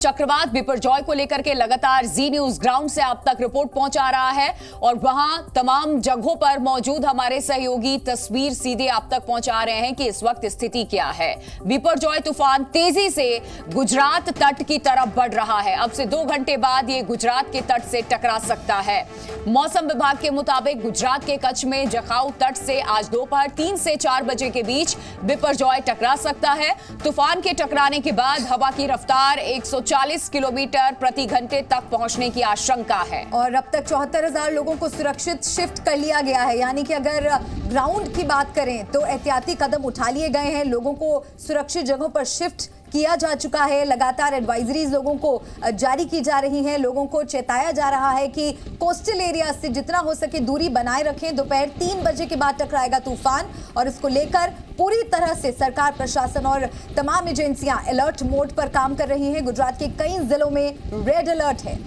चक्रवात बिपरजॉय को लेकर के लगातार जी न्यूज ग्राउंड से आप तक रिपोर्ट पहुंचा रहा है और वहां तमाम जगहों पर मौजूद हमारे सहयोगी तस्वीर सीधे आप तक पहुंचा रहे हैं कि इस वक्त स्थिति क्या है। बिपरजॉय तूफान तेजी से गुजरात तट की तरफ बढ़ रहा है। अब से 2 घंटे बाद ये गुजरात के तट से टकरा सकता है। मौसम विभाग के मुताबिक गुजरात के कच्छ में जखाऊ तट से आज दोपहर 3 से 4 बजे के बीच बिपरजॉय टकरा सकता है। तूफान के टकराने के बाद हवा की रफ्तार 140 किलोमीटर प्रति घंटे तक पहुंचने की आशंका है और अब तक 74,000 लोगों को सुरक्षित शिफ्ट कर लिया गया है। यानी कि अगर ग्राउंड की बात करें तो एहतियाती कदम उठा लिए गए हैं, लोगों को सुरक्षित जगहों पर शिफ्ट किया जा चुका है। लगातार एडवाइजरीज लोगों को जारी की जा रही हैं, लोगों को चेताया जा रहा है कि कोस्टल एरिया से जितना हो सके दूरी बनाए रखें। दोपहर 3 बजे के बाद टकराएगा तूफान और इसको लेकर पूरी तरह से सरकार, प्रशासन और तमाम एजेंसियां अलर्ट मोड पर काम कर रही हैं। गुजरात के कई जिलों में रेड अलर्ट है।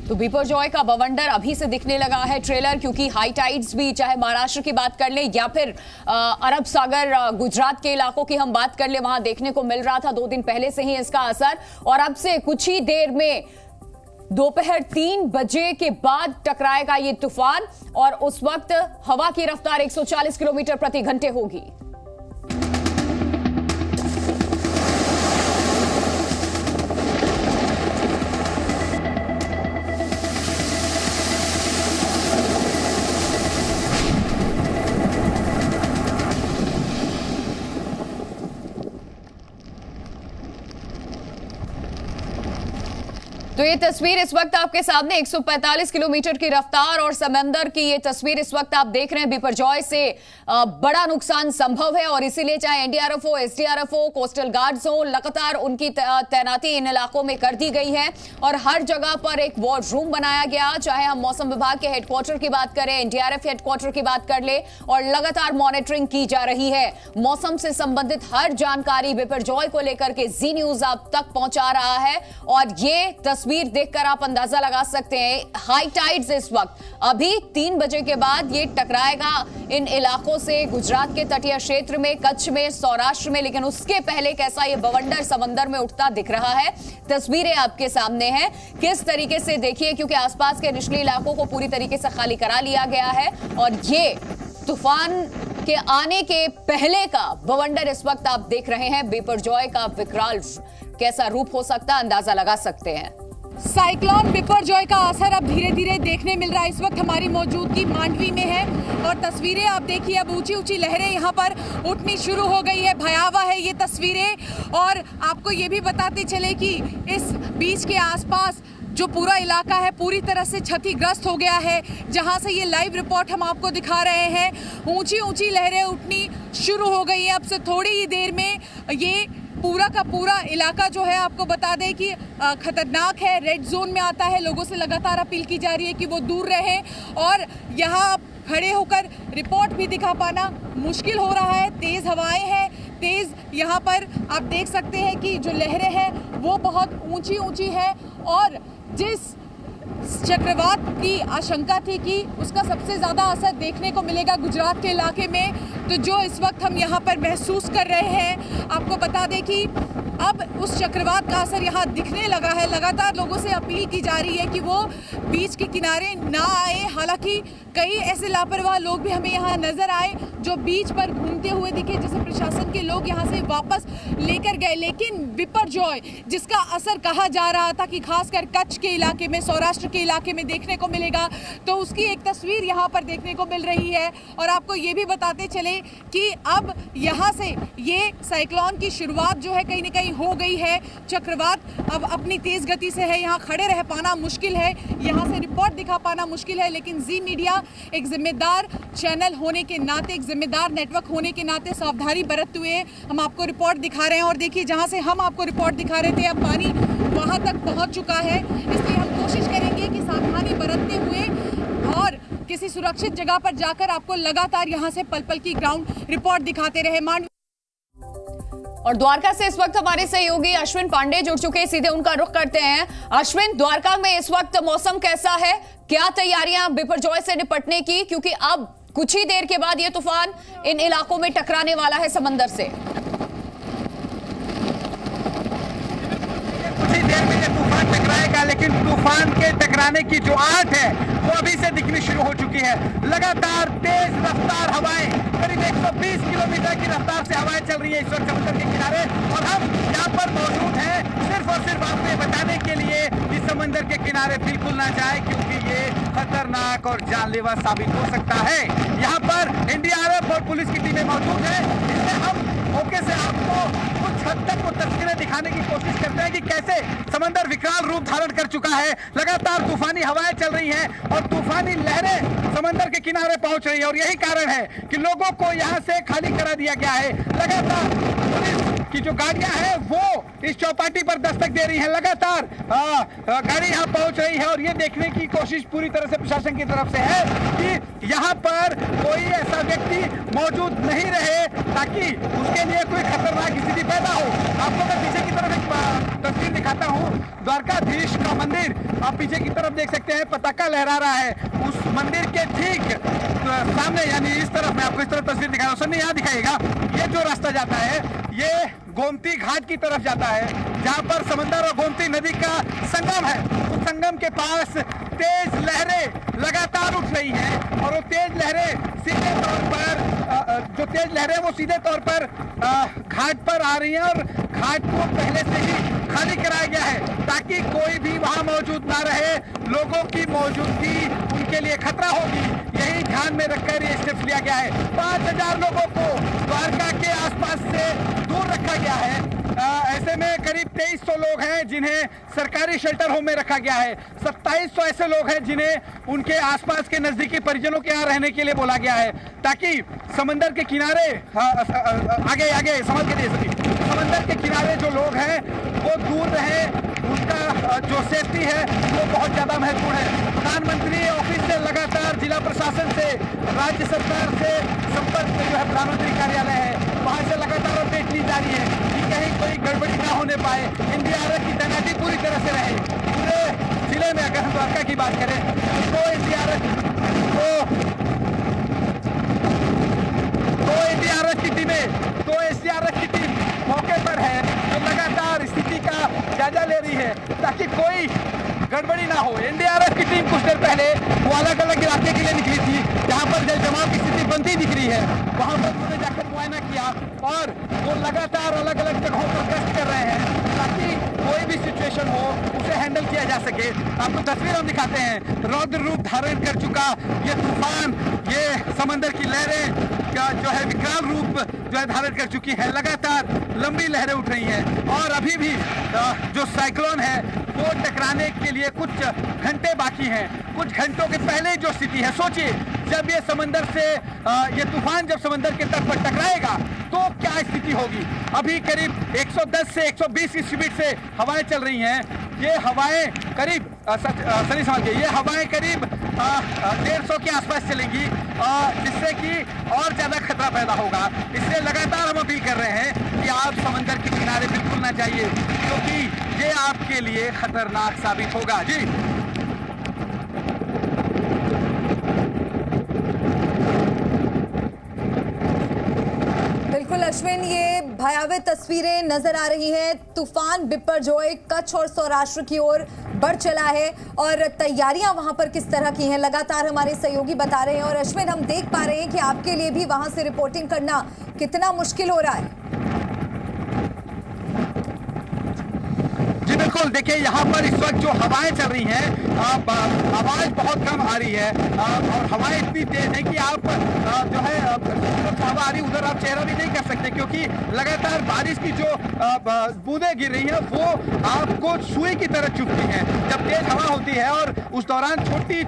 तो बिपरजॉय का बवंडर अभी से दिखने लगा है ट्रेलर, क्योंकि हाई टाइड्स भी चाहे महाराष्ट्र की बात कर ले या फिर अरब सागर गुजरात के इलाकों की हम बात कर ले, वहां देखने को मिल रहा था 2 दिन पहले से ही इसका असर। और अब से कुछ ही देर में दोपहर 3 बजे के बाद टकराएगा ये तूफान और उस वक्त हवा की रफ्तार 140 किलोमीटर प्रति घंटे होगी। तो ये तस्वीर इस वक्त आपके सामने 145 किलोमीटर की रफ्तार और समंदर की ये तस्वीर इस वक्त आप देख रहे हैं। बिपरजॉय से बड़ा नुकसान संभव है और इसीलिए चाहे एनडीआरएफ हो, एसडीआरएफ हो, कोस्टल गार्ड्स हो, लगातार उनकी तैनाती इन इलाकों में कर दी गई है और हर जगह पर एक वॉर रूम बनाया गया। चाहे हम मौसम विभाग के हेडक्वार्टर की बात करें, एनडीआरएफ हेडक्वार्टर की बात कर ले, और लगातार मॉनिटरिंग की जा रही है। मौसम से संबंधित हर जानकारी बिपरजॉय को लेकर के जी न्यूज आप तक पहुंचा रहा है और ये तस्वीर देखकर आप अंदाजा लगा सकते हैं। हाई टाइड्स इस वक्त अभी 3 बजे के बाद ये टकराएगा इन इलाकों से, गुजरात के तटीय क्षेत्र में, कच्छ में, सौराष्ट्र में, लेकिन उसके पहले कैसा ये बवंडर समंदर में उठता दिख रहा है। तस्वीरें आपके सामने हैं किस तरीके से, देखिए, क्योंकि आसपास के निचले इलाकों को पूरी तरीके से खाली करा लिया गया है और ये तूफान के आने के पहले का बवंडर इस वक्त आप देख रहे हैं। बिपरजॉय का विकराल कैसा रूप हो सकता है अंदाजा लगा सकते हैं। साइक्लोन बिपरजॉय का असर अब धीरे धीरे देखने मिल रहा है। इस वक्त हमारी मौजूदगी मांडवी में है और तस्वीरें आप देखिए, अब ऊंची ऊंची लहरें यहाँ पर उठनी शुरू हो गई है। भयावह है ये तस्वीरें और आपको ये भी बताते चले कि इस बीच के आसपास जो पूरा इलाका है पूरी तरह से क्षतिग्रस्त हो गया है। जहां से ये लाइव रिपोर्ट हम आपको दिखा रहे हैं, ऊंची ऊंची लहरें उठनी शुरू हो गई है। अब से थोड़ी ही देर में ये पूरा का पूरा इलाका जो है, आपको बता दें कि खतरनाक है, रेड जोन में आता है। लोगों से लगातार अपील की जा रही है कि वो दूर रहें और यहाँ खड़े होकर रिपोर्ट भी दिखा पाना मुश्किल हो रहा है। तेज़ हवाएं हैं, तेज़ यहाँ पर आप देख सकते हैं कि जो लहरें हैं वो बहुत ऊंची ऊंची है और जिस चक्रवात की आशंका थी कि उसका सबसे ज़्यादा असर देखने को मिलेगा गुजरात के इलाके में, तो जो इस वक्त हम यहाँ पर महसूस कर रहे हैं, आपको बता दें कि अब उस चक्रवात का असर यहाँ दिखने लगा है। लगातार लोगों से अपील की जा रही है कि वो बीच के किनारे ना आए। हालांकि कई ऐसे लापरवाह लोग भी हमें यहाँ नज़र आए जो बीच पर घूमते हुए दिखे, जिसे प्रशासन के लोग यहाँ से वापस लेकर गए। लेकिन बिपरजॉय जिसका असर कहा जा रहा था कि खासकर कच्छ के इलाके में, सौराष्ट्र के इलाके में देखने को मिलेगा, तो उसकी एक तस्वीर यहाँ पर देखने को मिल रही है। और आपको ये भी बताते चले कि अब यहाँ से ये साइक्लोन की शुरुआत जो है कहीं ना कहीं हो गई है। चक्रवात अब अपनी तेज गति से है, यहाँ खड़े रह पाना मुश्किल है, यहाँ से रिपोर्ट दिखा पाना मुश्किल है। लेकिन जी मीडिया एक जिम्मेदार चैनल होने के नाते, एक जिम्मेदार नेटवर्क होने के नाते सावधानी बरतते हुए हम आपको रिपोर्ट दिखा रहे हैं। और देखिए, जहाँ से हम आपको रिपोर्ट दिखा रहे थे अब पानी वहाँ तक पहुँच चुका है। इसलिए हम कोशिश करेंगे कि सावधानी बरतते हुए और किसी सुरक्षित जगह पर जाकर आपको लगातार यहाँ से पल पल की ग्राउंड रिपोर्ट दिखाते रहे। मांडवी और द्वारका से इस वक्त हमारे सहयोगी अश्विन पांडे जुड़ चुके हैं, सीधे उनका रुख करते हैं। अश्विन, द्वारका में इस वक्त मौसम कैसा है? क्या तैयारियां बिपरजॉय से निपटने की, क्योंकि अब कुछ ही देर के बाद ये तूफान इन इलाकों में टकराने वाला है समंदर से? कुछ ही देर में ये तूफान चलाने की जो आर्ट है वो अभी से दिखनी शुरू हो चुकी है। लगातार तेज रफ्तार हवाएं, करीब 120 किलोमीटर की रफ्तार से हवाएं चल रही है इस वक्त समुद्र के किनारे, और हम यहाँ पर मौजूद हैं सिर्फ और सिर्फ आपको ये बताने के लिए कि समंदर के किनारे बिल्कुल ना जाए, क्योंकि ये खतरनाक और जानलेवा साबित हो सकता है। यहाँ पर एनडीआरएफ और पुलिस की टीमें मौजूद है, इसलिए हम मौके से आपको कुछ हद तक वो तस्वीरें दिखाने की कोशिश करते हैं कि कैसे समंदर विकराल रूप धारण कर चुका है। लगातार तूफानी हवाएं चल रही हैं और तूफानी लहरें समंदर के किनारे पहुंच रही है, और यही कारण है कि लोगों को यहां से खाली करा दिया गया है। लगातार पुलिस की जो गाड़ियां हैं वो इस चौपाटी पर दस्तक दे रही हैं, लगातार गाड़ी यहां पहुंच रही है, और ये देखने की कोशिश पूरी तरह से प्रशासन की तरफ से है कि यहां पर कोई ऐसा व्यक्ति मौजूद नहीं रहे ताकि उसके लिए कोई खतरनाक स्थिति पैदा हो। आपको मैं पीछे की तरफ एक तस्वीर दिखाता हूं, द्वारकाधीश का मंदिर आप पीछे की तरफ देख सकते हैं, पताका लहरा रहा है। उस मंदिर के ठीक सामने, यानी इस तरफ, मैं आपको इस तरफ तस्वीर दिखा रहा हूं, सन्नी यहाँ दिखाएगा, ये जो रास्ता जाता है ये गोमती घाट की तरफ जाता है, जहां पर समंदर और गोमती नदी का संगम है। उस संगम के पास तेज लहरें लगातार उठ रही हैं, और वो तेज लहरें सीधे तौर पर वो सीधे तौर पर घाट पर आ रही हैं, और घाट को पहले से ही खाली कराया गया है ताकि कोई भी वहां मौजूद ना रहे। लोगों की मौजूदगी उनके लिए खतरा होगी, यही ध्यान में रखकर ये स्टेप लिया गया है। 5000 लोगों को द्वारका के आसपास से दूर रखा गया है। ऐसे में करीब 2300 लोग हैं जिन्हें सरकारी शेल्टर होम में रखा गया है। 2700 ऐसे लोग हैं जिन्हें उनके आसपास के नजदीकी परिजनों के यहाँ रहने के लिए बोला गया है, ताकि समंदर के किनारे आगे समझ के लिए समंदर के किनारे जो लोग हैं वो दूर रहें, उनका जो सेफ्टी है वो बहुत ज़्यादा महत्वपूर्ण है। प्रधानमंत्री ऑफिस से लगातार जिला प्रशासन से, राज्य सरकार से संपर्क में जो है प्रधानमंत्री कार्यालय है, वहाँ से लगातार अपडेट ली जा रही है कि कहीं कोई गड़बड़ी ना होने पाए। एनडीआरएफ की तैनाती पूरी तरह से रहे पूरे जिले में। अगर हम द्वारका की बात करें तो एनडीआरएफ की टीम मौके पर है, जो लगातार स्थिति का जायजा ले रही है ताकि कोई गड़बड़ी ना हो। एनडीआरएफ की टीम कुछ देर पहले वो अलग अलग इलाके के लिए निकली थी जहां पर जल जमाव की स्थिति बनती दिख रही है, वहां पर उन्होंने जाकर मुआयना किया, और वो लगातार अलग अलग जगहों पर गश्त कर रहे हैं ताकि कोई भी सिचुएशन हो उसे हैंडल किया जा सके। आपको तस्वीर हम दिखाते हैं, रौद्र रूप धारण कर चुका ये तूफान, ये समंदर की लहरें का जो है विकराल रूप जो है धारण कर चुकी है। लगातार लंबी लहरें उठ रही हैं, और अभी भी जो साइक्लोन है वो टकराने के लिए कुछ घंटे बाकी हैं। कुछ घंटों के पहले जो स्थिति है, सोचिए जब ये समंदर से ये तूफान जब समंदर के तट पर टकराएगा तो क्या स्थिति होगी। अभी करीब 110 से 120 की स्पीड से हवाएं चल रही हैं। ये हवाएं करीब सही समझ गए, ये हवाएं करीब 150 के आसपास चलेंगी, जिससे कि और ज्यादा खतरा पैदा होगा। इसलिए लगातार हम अपील कर रहे हैं कि आप समंदर के किनारे बिल्कुल ना जाइए, क्योंकि ये आपके लिए खतरनाक साबित होगा। जी बिल्कुल अश्विन, ये भयावह तस्वीरें नजर आ रही हैं। तूफान बिपरजॉय कच्छ और सौराष्ट्र की ओर बढ़ चला है, और तैयारियां वहां पर किस तरह की हैं लगातार हमारे सहयोगी बता रहे हैं। और अश्विन, हम देख पा रहे हैं कि आपके लिए भी वहां से रिपोर्टिंग करना कितना मुश्किल हो रहा है। जी बिल्कुल, देखिए यहाँ पर इस वक्त जो हवाएं चल रही हैं, आवाज बहुत कम आ रही है, और हवाएं इतनी तेज है कि आप जो है हवा आ रही उधर आप चेहरा भी नहीं कर सकते, क्योंकि लगातार बारिश की जो बूंदें गिर रही हैं वो आपको सुई की तरह चुभती हैं। जब तेज हवा होती है और उस दौरान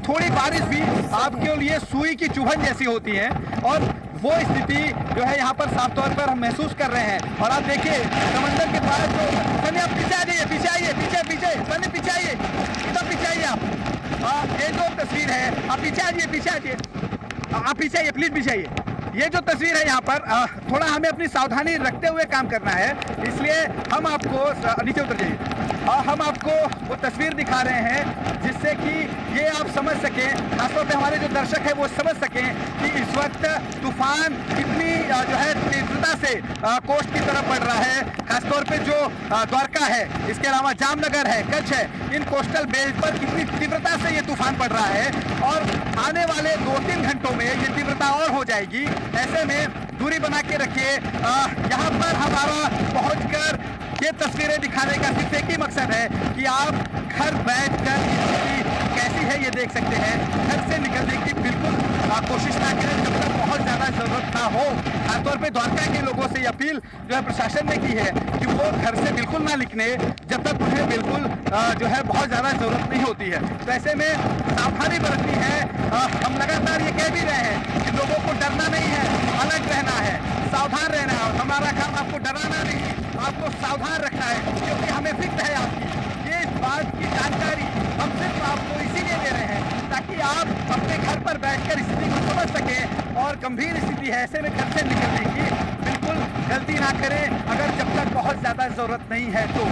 थोड़ी बारिश भी आपके लिए सुई की चुभन जैसी होती है, और वो स्थिति जो है यहाँ पर साफ तौर पर हम महसूस कर रहे हैं। और आप देखिए समंदर के पास जो सनी, आप पीछे आ जाइए, पीछे सनी पीछे आइए, एकदम पीछे आइए आप। ये जो तस्वीर है, आप पीछे आ जाइए, आप पीछे आइए, प्लीज पीछे आइए। ये जो तस्वीर है यहाँ पर थोड़ा हमें अपनी सावधानी रखते हुए काम करना है, इसलिए हम आपको नीचे उतर जाइए। हम आपको वो तस्वीर दिखा रहे हैं जिससे कि ये आप समझ सकें, खासतौर पे हमारे जो दर्शक है वो समझ सकें कि इस वक्त तूफान कितनी जो है तीव्रता से कोस्ट की तरफ बढ़ रहा है। खासतौर पे जो द्वारका है, इसके अलावा जामनगर है, कच्छ है, इन कोस्टल बेल्ट पर कितनी तीव्रता से ये तूफान पड़ रहा है और आने वाले 2-3 घंटों में ये तीव्रता और हो जाएगी। ऐसे में दूरी बना के रखिए। यहाँ पर हमारा पहुंचकर ये तस्वीरें दिखाने का सिर्फ एक ही मकसद है कि आप घर बैठकर कैसी है ये देख सकते हैं। घर से निकलने की बिल्कुल कोशिश ना करें जब तक बहुत ज़्यादा ज़रूरत ना हो। खासतौर पे द्वारका के लोगों से ये अपील जो है प्रशासन ने की है कि वो घर से बिल्कुल ना निकले जब तक उन्हें बिल्कुल जो है बहुत ज़्यादा ज़रूरत नहीं होती है। तो ऐसे में सावधानी बरतनी है। हम लगातार ये कह भी रहे हैं कि लोगों को डरना नहीं है, अलर्ट रहना है, सावधान रहना है। हमारा काम आपको डराना नहीं, आपको सावधान रखना है, क्योंकि हमें फिक्र है आपकी। ये इस बात की जानकारी हम सिर्फ आपको इसीलिए दे रहे हैं ताकि आप अपने घर पर बैठकर स्थिति को समझ सकें और गंभीर स्थिति है ऐसे में घर से निकलने की बिल्कुल गलती ना करें अगर जब तक बहुत ज़्यादा ज़रूरत नहीं है तो।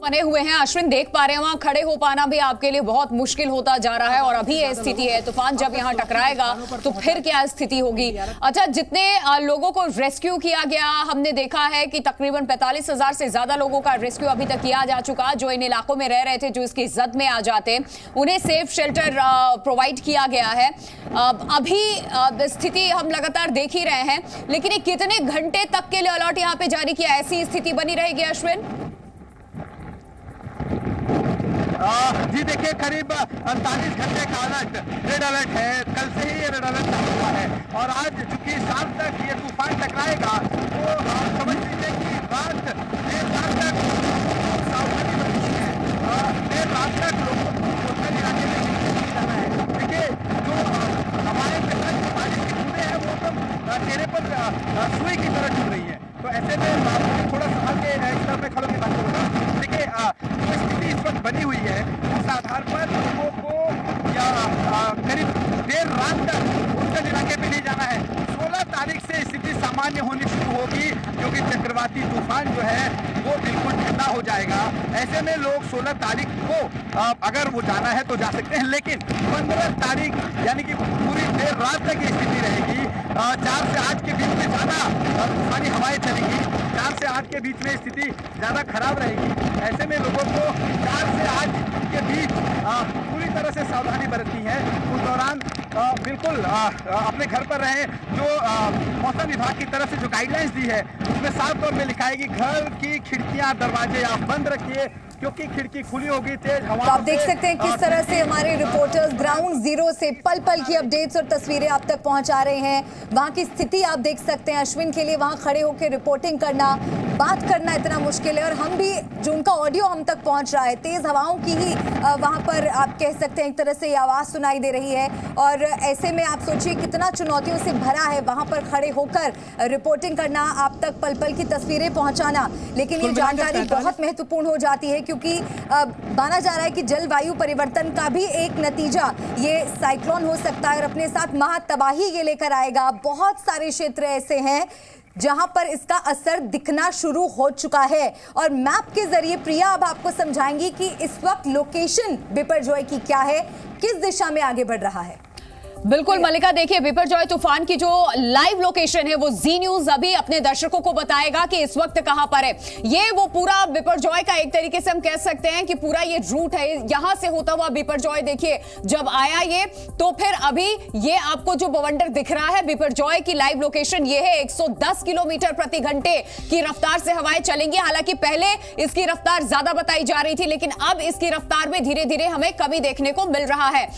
बने हुए हैं अश्विन, देख पा रहे हैं वहां खड़े हो पाना भी आपके लिए बहुत मुश्किल होता जा रहा है और अभी ये स्थिति है। तूफान जब यहां टकराएगा तो फिर क्या स्थिति होगी। अच्छा, जितने लोगों को रेस्क्यू किया गया, हमने देखा है कि तकरीबन 45,000 से ज्यादा लोगों का रेस्क्यू अभी तक किया जा चुका। जो इन इलाकों में रह रहे थे, जो इसकी जद में आ जाते, उन्हें सेफ शेल्टर प्रोवाइड किया गया है। अभी स्थिति हम लगातार देख ही रहे हैं, लेकिन कितने घंटे तक के लिए अलर्ट यहाँ पे जारी किया, ऐसी स्थिति बनी रहेगी अश्विन? जी देखिए, करीब 48 घंटे का अलर्ट, रेड अलर्ट है। कल से ही ये रेड अलर्ट चालू हुआ है और आज चूंकि शाम तक ये तूफान टकराएगा तो समझ लीजिए कि देर रात तक सावधानी बरतनी है। देर रात तक लोगों को कोस्टल इलाके में नहीं जाना है। देखिए, जो हमारे पानी की बूंदें हैं वो तो चेहरे पर सुई की तरह चल रही है। तो ऐसे में मुझे थोड़ा संभाल के इस तरफ में खड़ों की बात करूँगा। देखिए, जो स्थिति इस वक्त बनी हुई है उस आधार पर लोगों को या करीब देर रात तक कोस्टल इलाके पे नहीं जाना है। 16 तारीख से स्थिति सामान्य होनी शुरू होगी क्योंकि चक्रवाती तूफान जो है वो बिल्कुल ठंडा हो जाएगा। ऐसे में लोग 16 तारीख को अगर वो जाना है तो जा सकते हैं, लेकिन 15 तारीख यानी कि पूरी देर रात तक ये स्थिति रहेगी। 4 से 8 के बीच में ज़्यादा तूफानी हवाएं चलेंगी। 4 से 8 के बीच में स्थिति ज़्यादा खराब रहेगी। ऐसे में लोगों को 4 से 8 के बीच पूरी तरह से सावधानी बरतनी है। उस दौरान बिल्कुल अपने घर पर रहें। जो मौसम विभाग की तरफ से जो गाइडलाइंस दी है उसमें साफ तौर पे लिखा है कि घर की खिड़कियां दरवाजे आप बंद रखिए क्योंकि खिड़की खुली होगी, तेज हवा। तो आप देख सकते हैं किस तरह से हमारे रिपोर्टर्स ग्राउंड जीरो से पल पल की अपडेट्स और तस्वीरें आप तक पहुंचा रहे हैं। वहां की स्थिति आप देख सकते हैं। अश्विन के लिए वहां खड़े होकर रिपोर्टिंग करना, बात करना इतना मुश्किल है और हम भी जो उनका ऑडियो हम तक पहुंच रहा है, तेज हवाओं की ही वहां पर आप कह सकते हैं एक तरह से ये आवाज सुनाई दे रही है। और ऐसे में आप सोचिए कितना चुनौतियों से भरा है वहां पर खड़े होकर रिपोर्टिंग करना, आप तक पल पल की तस्वीरें पहुंचाना। लेकिन ये जानकारी बहुत महत्वपूर्ण हो जाती है क्योंकि माना जा रहा है कि जलवायु परिवर्तन का भी एक नतीजा ये साइक्लोन हो सकता है और अपने साथ महा तबाही ये लेकर आएगा। बहुत सारे क्षेत्र ऐसे हैं जहां पर इसका असर दिखना शुरू हो चुका है और मैप के जरिए प्रिया अब आपको समझाएंगी कि इस वक्त लोकेशन बिपरजॉय की क्या है, किस दिशा में आगे बढ़ रहा है। बिल्कुल मलिका, देखिए बिपरजॉय तूफान की जो लाइव लोकेशन है वो जी न्यूज अभी अपने दर्शकों को बताएगा कि इस वक्त कहां पर है। ये वो पूरा बिपरजॉय का एक तरीके से हम कह सकते हैं कि पूरा ये रूट है, यहां से होता हुआ बिपरजॉय देखिए जब आया ये, तो फिर अभी ये आपको जो बवंडर दिख रहा है बिपरजॉय की लाइव लोकेशन ये है। 110 किलोमीटर प्रति घंटे की रफ्तार से हवाएं चलेंगी। हालांकि पहले इसकी रफ्तार ज्यादा बताई जा रही थी, लेकिन अब इसकी रफ्तार में धीरे धीरे हमें कमी देखने को मिल रहा है।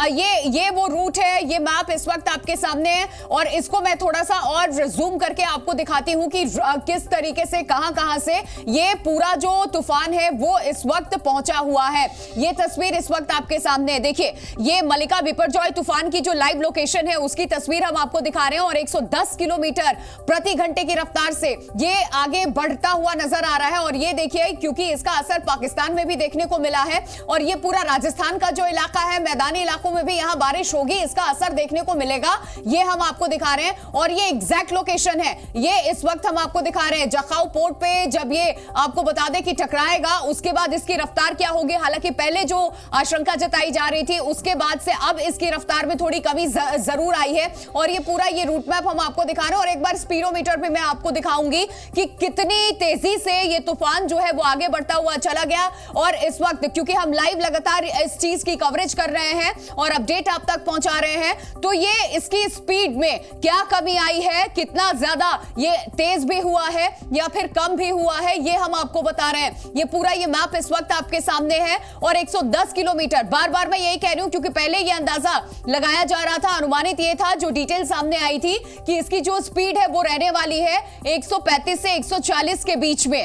ये वो रूट है है ये मैप इस वक्त आपके सामने है और इसको मैं थोड़ा सा और जूम करके आपको दिखाती हूं कि किस तरीके से कहां से ये पूरा जो तूफान है वो इस वक्त पहुंचा हुआ है। ये तस्वीर इस वक्त आपके सामने है। देखिए ये मलिका बिपरजॉय तूफान की जो लाइव लोकेशन है उसकी तस्वीर हम आपको दिखा रहे हैं और 110 किलोमीटर प्रति घंटे की रफ्तार से ये आगे बढ़ता हुआ नजर आ रहा है। और ये देखिए क्योंकि इसका असर पाकिस्तान में भी देखने को मिला है और ये पूरा राजस्थान का जो इलाका है मैदानी इलाकों में भी यहां बारिश होगी, इसका असर देखने को मिलेगा। ये हम आपको दिखा रहे हैं और ये एग्जैक्ट लोकेशन है। ये इस वक्त हम आपको दिखा रहे हैं जखाऊ पोर्ट पे। जब ये आपको बता दें कि टकराएगा उसके बाद इसकी रफ्तार क्या होगी, हालांकि पहले जो आशंका जताई जा रही थी उसके बाद से अब इसकी रफ्तार में थोड़ी कमी जरूर आई है। और ये पूरा ये रूट मैप हम आपको दिखा रहे हैं और एक बार स्पीडोमीटर पे मैं आपको दिखाऊंगी कि कितनी तेजी से ये तूफान जो है वो आगे बढ़ता हुआ चला गया। और इस वक्त क्योंकि हम लाइव लगातार इस चीज की कवरेज कर रहे हैं और अपडेट आप तक पहुंचा रहे हैं, तो ये इसकी स्पीड में क्या कमी आई है, कितना ज्यादा ये तेज भी हुआ है या फिर कम भी हुआ है, ये हम आपको बता रहे हैं। ये पूरा ये मैप इस वक्त आपके सामने है और 110 किलोमीटर, बार बार मैं यही कह रही हूं क्योंकि पहले ये अंदाजा लगाया जा रहा था, अनुमानित ये था, जो डिटेल सामने आई थी कि इसकी जो स्पीड है वो रहने वाली है 135 से 140 के बीच में।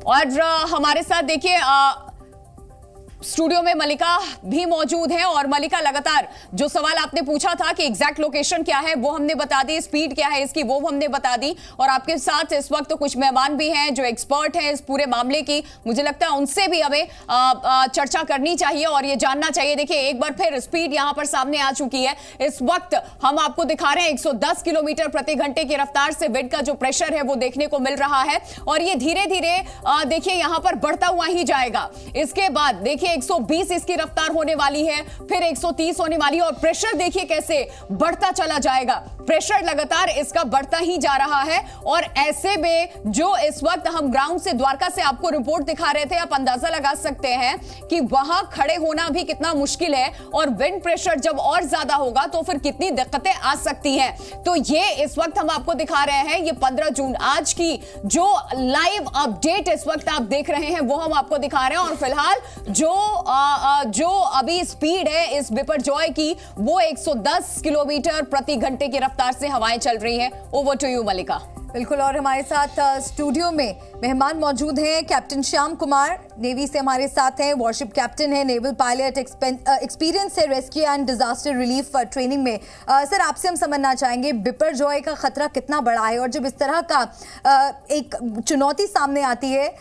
और हमारे साथ देखिए स्टूडियो में मलिका भी मौजूद है और मलिका लगातार जो सवाल आपने पूछा था कि एग्जैक्ट लोकेशन क्या है वो हमने बता दी, स्पीड क्या है इसकी वो हमने बता दी और आपके साथ इस वक्त तो कुछ मेहमान भी हैं जो एक्सपर्ट हैं इस पूरे मामले की। मुझे लगता है उनसे भी हमें चर्चा करनी चाहिए और ये जानना चाहिए। देखिए एक बार फिर स्पीड यहां पर सामने आ चुकी है। इस वक्त हम आपको दिखा रहे हैं 110 किलोमीटर प्रति घंटे की रफ्तार से विंड का जो प्रेशर है वो देखने को मिल रहा है और ये धीरे धीरे देखिए यहां पर बढ़ता हुआ ही जाएगा। इसके बाद देखिए 120 इसकी रफ्तार होने वाली है, फिर 130 होने वाली है और प्रेशर देखिए कैसे बढ़ता चला जाएगा। प्रेशर लगातार इसका बढ़ता ही जा रहा है और ऐसे में जो इस वक्त हम ग्राउंड से द्वारका से आपको रिपोर्ट दिखा रहे थे, आप अंदाजा लगा सकते हैं कि वहां खड़े होना भी कितना मुश्किल है और विंड प्रेशर जब और ज्यादा होगा तो फिर कितनी दिक्कतें आ सकती हैं। तो ये इस वक्त हम आपको दिखा रहे हैं, ये 15 जून आज की जो लाइव अपडेट इस वक्त आप देख रहे हैं वो हम आपको दिखा रहे हैं। और फिलहाल जो अभी स्पीड है इस बिपरजॉय की वो 110 किलोमीटर प्रति घंटे की रफ्तार से हवाएं चल रही हैं। ओवर टू यू मलिका। बिल्कुल, और हमारे साथ स्टूडियो में मेहमान मौजूद हैं। कैप्टन श्याम कुमार नेवी से हमारे साथ हैं, वॉरशिप कैप्टन है, नेवल पायलट, एक्सपीरियंस है rescue and disaster relief training में। सर आपसे हम समझना चाहेंगे बिपरजॉय का खतरा कितना बड़ा है और जब इस तरह का एक चुनौती सामने आती है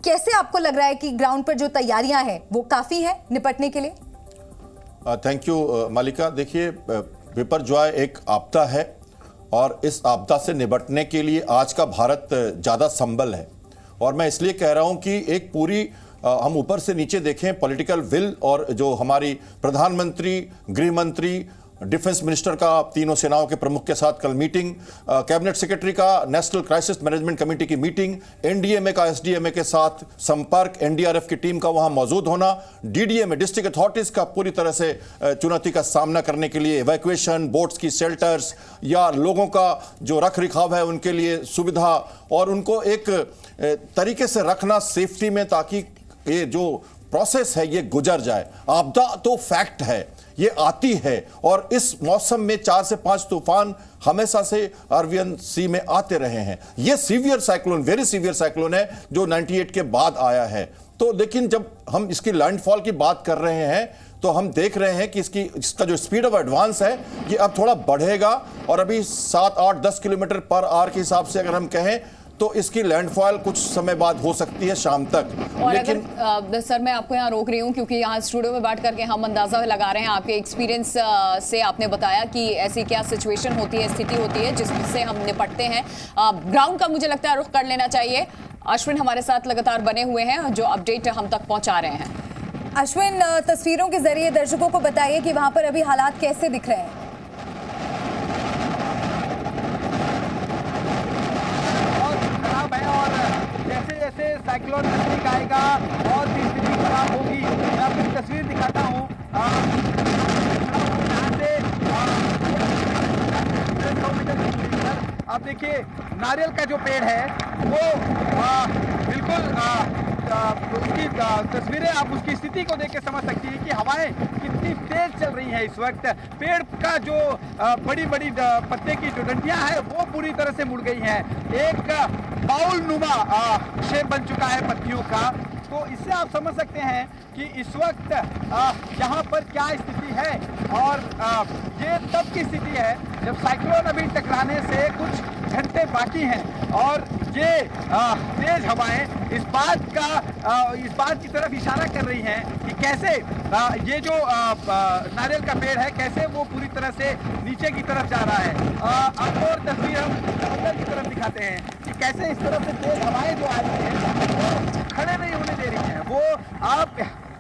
कैसे आपको लग रहा है कि ग्राउंड पर जो तैयारियां हैं वो काफी है निपटने के लिए? थैंक यू मालिका। देखिए बिपरजॉय एक आपदा है और इस आपदा से निपटने के लिए आज का भारत ज़्यादा संबल है और मैं इसलिए कह रहा हूं कि एक पूरी हम ऊपर से नीचे देखें पॉलिटिकल विल और जो हमारी प्रधानमंत्री, गृह मंत्री, डिफेंस मिनिस्टर का तीनों सेनाओं के प्रमुख के साथ कल मीटिंग, कैबिनेट सेक्रेटरी का नेशनल क्राइसिस मैनेजमेंट कमेटी की मीटिंग, एनडीएमए का एसडीएमए के साथ संपर्क, एनडीआरएफ की टीम का वहां मौजूद होना, डीडीएमए डिस्ट्रिक्ट अथॉरिटीज का पूरी तरह से चुनौती का सामना करने के लिए इवैक्यूएशन, बोट्स की शेल्टर्स या लोगों का जो रख रखाव है उनके लिए सुविधा और उनको एक तरीके से रखना सेफ्टी में ताकि ये जो प्रोसेस है ये गुजर जाए। आपदा तो फैक्ट है, ये आती है और इस मौसम में 4 से 5 तूफान हमेशा से अरबियन सी में आते रहे हैं। ये severe cyclone, very severe cyclone है जो 98 के बाद आया है। तो लेकिन जब हम इसकी लैंडफॉल की बात कर रहे हैं तो हम देख रहे हैं कि इसका जो स्पीड ऑफ एडवांस है ये अब थोड़ा बढ़ेगा और अभी 7, 8, 10 किलोमीटर पर आवर के हिसाब से अगर हम कहें तो इसकी लैंडफॉल कुछ समय बाद हो सकती है शाम तक। और लेकिन अगर सर मैं आपको यहाँ रोक रही हूँ क्योंकि यहाँ स्टूडियो में बैठ करके हम अंदाजा लगा रहे हैं, आपके एक्सपीरियंस से आपने बताया कि ऐसी क्या सिचुएशन होती है, स्थिति होती है जिससे हम निपटते हैं। ग्राउंड का मुझे लगता है रुख कर लेना चाहिए। अश्विन हमारे साथ लगातार बने हुए हैं जो अपडेट हम तक पहुंचा रहे हैं। अश्विन, तस्वीरों के जरिए दर्शकों को बताइए कि वहां पर अभी हालात कैसे दिख रहे हैं। जैसे साइक्लोन नजदीक आएगा और भी स्थिति खराब होगी। मैं आपको तस्वीर दिखाता हूँ आप देखिए नारियल का जो पेड़ है वो बिल्कुल उसकी तस्वीरें आप उसकी स्थिति को देख के समझ सकती हैं कि हवाएं कितनी तेज चल रही हैं इस वक्त। पेड़ का जो बड़ी बड़ी पत्ते की जो डंडियां हैं वो पूरी तरह से मुड़ गई हैं। एक बाउल नुमा शेप बन चुका है पत्तियों का। तो इससे आप समझ सकते हैं कि इस वक्त यहाँ पर क्या स्थिति है। और ये तब की स्थिति है जब साइक्लोन अभी टकराने से कुछ घंटे बाकी हैं और ये तेज हवाएं इस बात की तरफ इशारा कर रही हैं कि कैसे ये जो नारियल का पेड़ है कैसे वो पूरी तरह से नीचे की तरफ जा रहा है। अब और तस्वीर हम समंदर की तरफ दिखाते हैं कि कैसे इस तरफ से तेज हवाएं जो आ रही हैं वो खड़े नहीं होने दे रही हैं। वो आप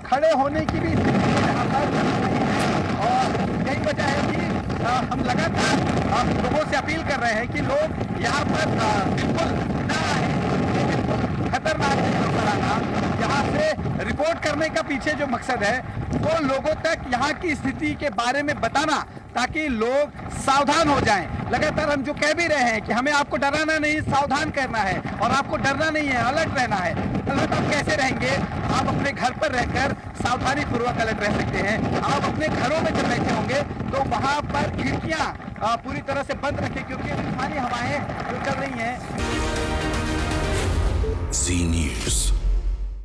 खड़े होने की भी स्थिति यहाँ पर नहीं है। और यही वजह है कि हम लगातार लोगों से अपील कर रहे हैं कि लोग यहाँ पर बिल्कुल ना आए। खतरनाक जगह पर आना, यहाँ से रिपोर्ट करने का पीछे जो मकसद है वो लोगों तक यहाँ की स्थिति के बारे में बताना ताकि लोग सावधान हो जाएं। लगातार हम जो कह भी रहे हैं कि हमें आपको डराना नहीं, सावधान करना है और आपको डरना नहीं है, अलर्ट रहना है। अलर्ट आप कैसे रहेंगे? आप अपने घर पर रहकर सावधानी पूर्वक अलर्ट रह सकते हैं। आप अपने घरों में जब बैठे होंगे तो वहां पर खिड़कियां पूरी तरह से बंद रखें क्योंकि तूफानी हवाएं जो चल रही हैं। Z News.